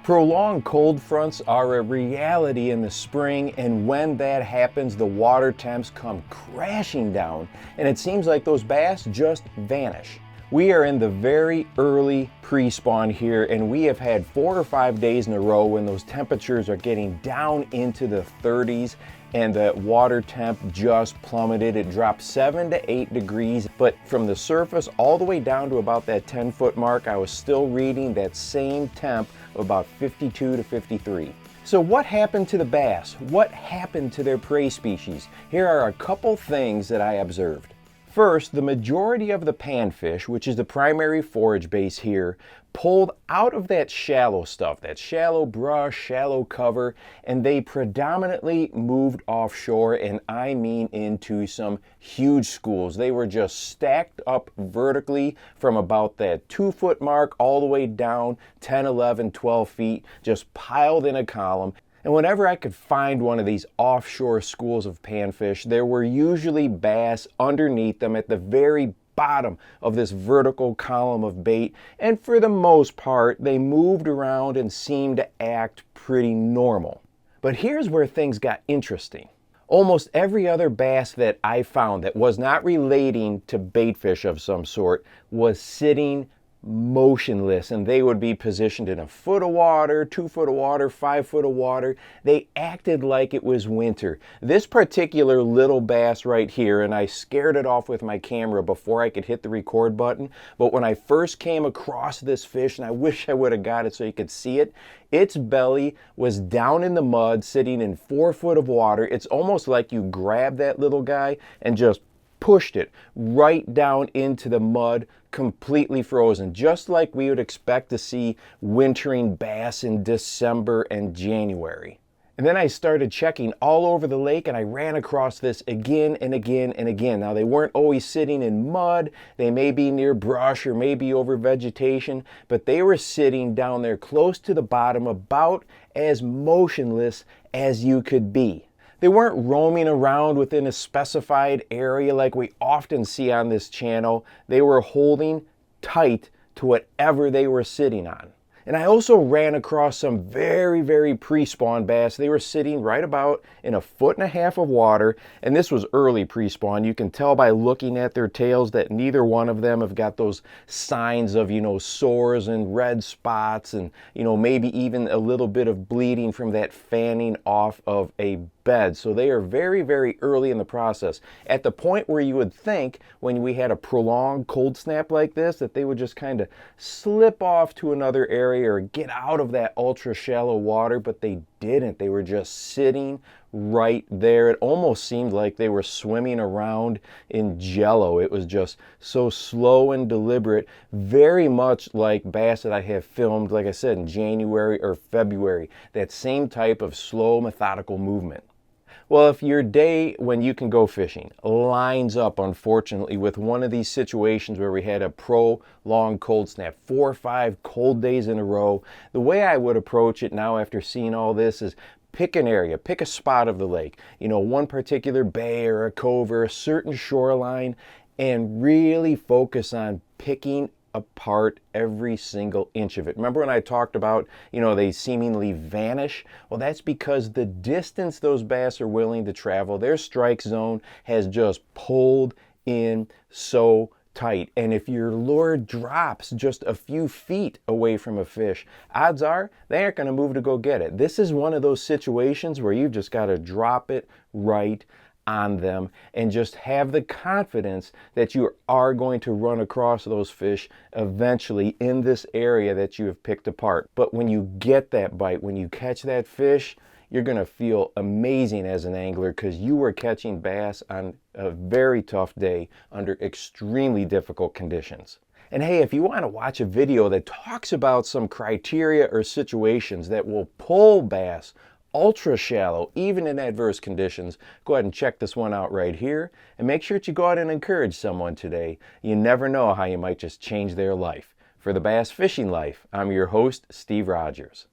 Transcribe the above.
Prolonged cold fronts are a reality in the spring, and when that happens, the water temps come crashing down, and it seems like those bass just vanish. We are in the very early pre-spawn here, and we have had 4 or 5 days in a row when those temperatures are getting down into the 30s and the water temp just plummeted. It dropped 7 to 8 degrees, but from the surface all the way down to about that 10-foot mark, I was still reading that same temp of about 52 to 53. So what happened to the bass? What happened to their prey species? Here are a couple things that I observed. First, the majority of the panfish, which is the primary forage base here, pulled out of that shallow stuff, that shallow brush, shallow cover, and they predominantly moved offshore, and I mean into some huge schools. They were just stacked up vertically from about that 2-foot mark all the way down 10, 11, 12 feet, just piled in a column. And whenever I could find one of these offshore schools of panfish, there were usually bass underneath them at the very bottom of this vertical column of bait, and for the most part they moved around and seemed to act pretty normal. But here's where things got interesting. Almost every other bass that I found that was not relating to baitfish of some sort was sitting motionless, and they would be positioned in 1 foot of water, 2 foot of water, 5 foot of water. They acted like it was winter. This particular little bass right here, and I scared it off with my camera before I could hit the record button, but when I first came across this fish, and I wish I would have got it so you could see it, its belly was down in the mud, sitting in 4 foot of water. It's almost like you grabbed that little guy and just pushed it right down into the mud, completely frozen, just like we would expect to see wintering bass in December and January. And then I started checking all over the lake, and I ran across this again and again and again. Now, they weren't always sitting in mud. They may be near brush or maybe over vegetation, but they were sitting down there close to the bottom, about as motionless as you could be. They weren't roaming around within a specified area like we often see on this channel. They were holding tight to whatever they were sitting on. And I also ran across some very pre-spawn bass. They were sitting right about in 1.5 foot of water, and this was early pre-spawn. You can tell by looking at their tails that neither one of them have got those signs of, sores and red spots and, maybe even a little bit of bleeding from that fanning off of a bed. So they are very early in the process, at the point where you would think when we had a prolonged cold snap like this that they would just kind of slip off to another area or get out of that ultra shallow water, but they didn't. They were just sitting right there. It almost seemed like they were swimming around in jello. It was just so slow and deliberate, very much like bass that I have filmed, like I said, in January or February, that same type of slow, methodical movement. Well, if your day when you can go fishing lines up, unfortunately, with one of these situations where we had a prolonged cold snap, 4 or 5 cold days in a row, the way I would approach it now after seeing all this is pick an area, pick a spot of the lake, one particular bay or a cove or a certain shoreline, and really focus on picking apart every single inch of it. Remember when I talked about, they seemingly vanish? Well, that's because the distance those bass are willing to travel, their strike zone has just pulled in so tight. And if your lure drops just a few feet away from a fish, odds are they aren't going to move to go get it. This is one of those situations where you've just got to drop it right on them and just have the confidence that you are going to run across those fish eventually in this area that you have picked apart. But when you get that bite, when you catch that fish, you're going to feel amazing as an angler because you were catching bass on a very tough day under extremely difficult conditions. And hey, if you want to watch a video that talks about some criteria or situations that will pull bass ultra shallow, even in adverse conditions, go ahead and check this one out right here. And make sure that you go out and encourage someone today. You never know how you might just change their life. For the Bass Fishing Life, I'm your host, Steve Rogers.